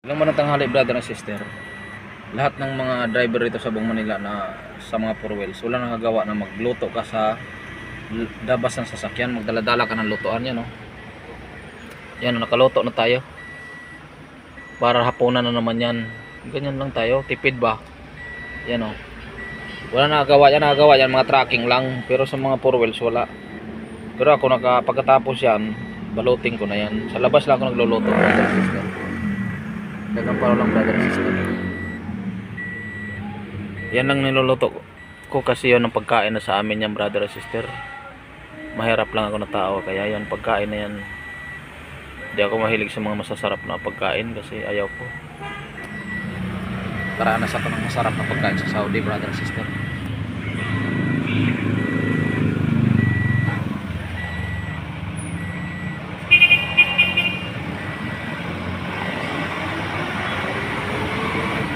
Ilang man ang tanghali, brother and sister. Lahat ng mga driver dito sa buong Manila na sa mga four wheels, wala nakagawa na magluto ka sa labas ng sasakyan, magdala-dala ka ng lutuan yan, no? Yan, nakaluto na tayo. Para hapunan na naman yan. Ganyan lang tayo, tipid ba? Yan, oh. Wala nakagawa yan, mga tracking lang. Pero sa mga four wheels, wala. Pero ako pagkatapos yan, baluting ko na yan. Sa labas lang ako nagluluto, brother and sister. Dagang paro lang, brother and sister. Yan lang niluluto ko kasi yun ang pagkain na sa amin yan, brother and sister. Mahirap lang ako na tao, kaya yan, pagkain na yan. Hindi ako mahilig sa mga masasarap na pagkain kasi ayaw ko. Karanas ako ng masarap na pagkain sa Saudi, brother and sister.